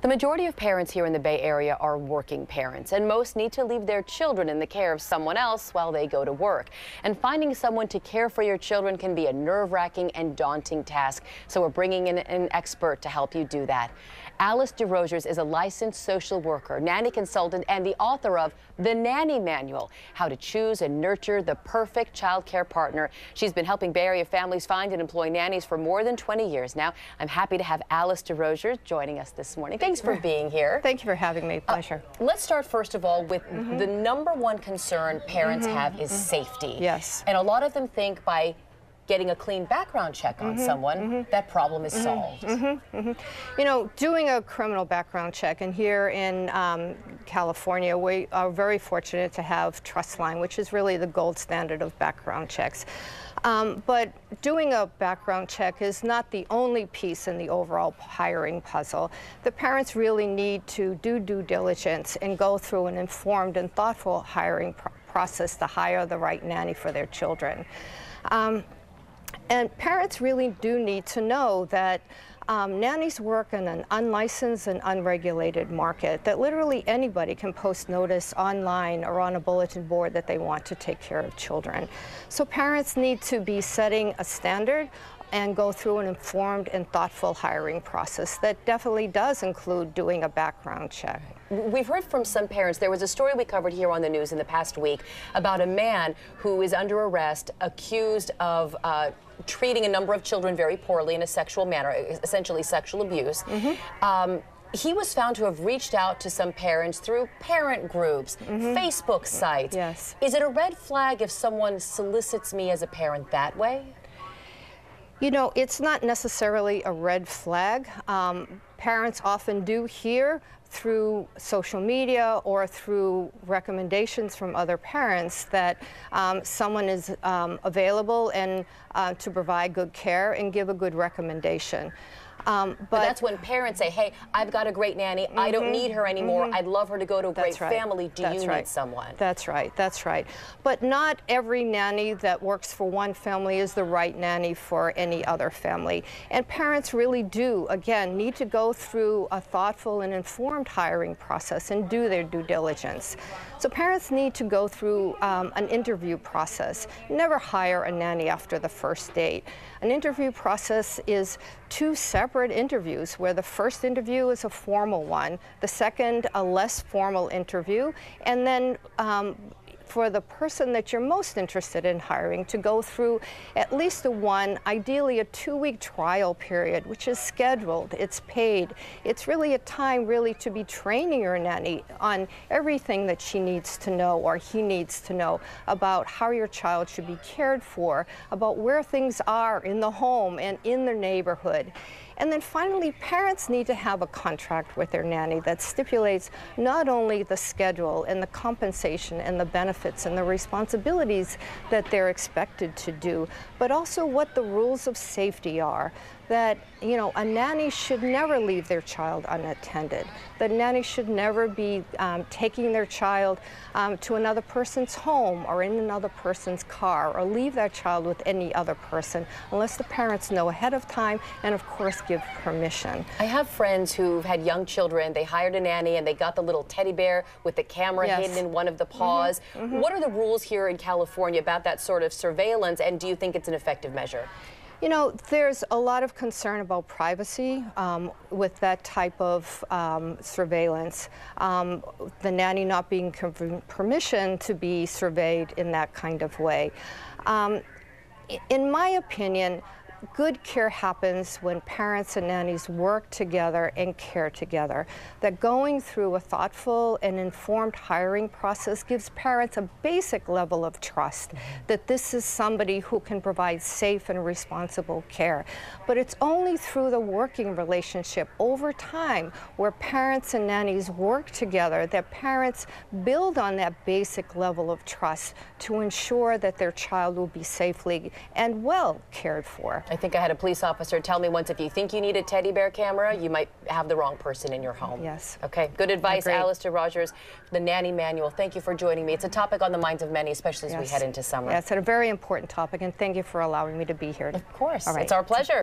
The majority of parents here in the Bay Area are working parents, and most need to leave their children in the care of someone else while they go to work. And finding someone to care for your children can be a nerve-wracking and daunting task, so we're bringing in an expert to help you do that. Alyce Desrosiers is a licensed social worker, nanny consultant, and the author of The Nanny Manual, How to Choose and Nurture the Perfect Child Care Partner. She's been helping Bay Area families find and employ nannies for more than 20 years now. I'm happy to have Alyce Desrosiers joining us this morning. Thanks for being here. Thank you for having me. Pleasure. Let's start first of all with the number one concern parents have is safety. Yes. And a lot of them think by getting a clean background check on someone, that problem is solved. You know, doing a criminal background check, and here in California, we are very fortunate to have Trustline, which is really the gold standard of background checks. But doing a background check is not the only piece in the overall hiring puzzle. The parents really need to do due diligence and go through an informed and thoughtful hiring process to hire the right nanny for their children. And parents really do need to know that nannies work in an unlicensed and unregulated market, that literally anybody can post notice online or on a bulletin board that they want to take care of children. So parents need to be setting a standard and go through an informed and thoughtful hiring process that definitely does include doing a background check. We've heard from some parents. There was a story we covered here on the news in the past week about a man who is under arrest accused of treating a number of children very poorly in a sexual manner, essentially sexual abuse. He was found to have reached out to some parents through parent groups, Facebook sites. Yes. Is it a red flag if someone solicits me as a parent that way? You know, it's not necessarily a red flag. Parents often do hear through social media or through recommendations from other parents that someone is available and to provide good care and give a good recommendation. But that's when parents say, hey, I've got a great nanny. I don't need her anymore. I'd love her to go to a great family. Do you need someone? That's right. That's right. But not every nanny that works for one family is the right nanny for any other family. And parents really do, again, need to go through a thoughtful and informed hiring process and do their due diligence. So parents need to go through an interview process. Never hire a nanny after the first date. An interview process is two separate interviews, where the first interview is a formal one, the second a less formal interview, and then for the person that you're most interested in hiring to go through at least ideally a 2-week trial period, which is scheduled, it's paid. It's really a time to be training your nanny on everything that she needs to know or he needs to know about how your child should be cared for, about where things are in the home and in the neighborhood. And then finally, parents need to have a contract with their nanny that stipulates not only the schedule and the compensation and the benefits and the responsibilities that they're expected to do, but also what the rules of safety are. That, you know, a nanny should never leave their child unattended. The nanny should never be taking their child to another person's home or in another person's car, or leave that child with any other person unless the parents know ahead of time and, of course, give permission. I have friends who've had young children. They hired a nanny and they got the little teddy bear with the camera hidden in one of the paws. What are the rules here in California about that sort of surveillance, and do you think it's an effective measure? You know, there's a lot of concern about privacy with that type of surveillance. The nanny not being given permission to be surveyed in that kind of way. In my opinion, good care happens when parents and nannies work together and care together. That going through a thoughtful and informed hiring process gives parents a basic level of trust that this is somebody who can provide safe and responsible care. But it's only through the working relationship over time, where parents and nannies work together, that parents build on that basic level of trust to ensure that their child will be safely and well cared for. I think I had a police officer tell me once, if you think you need a teddy bear camera, you might have the wrong person in your home. Yes. Okay, good advice. Alyce Desrosiers, The Nanny Manual. Thank you for joining me. It's a topic on the minds of many, especially as we head into summer. Yeah, it's a very important topic, and thank you for allowing me to be here. Of course. All right. It's our pleasure.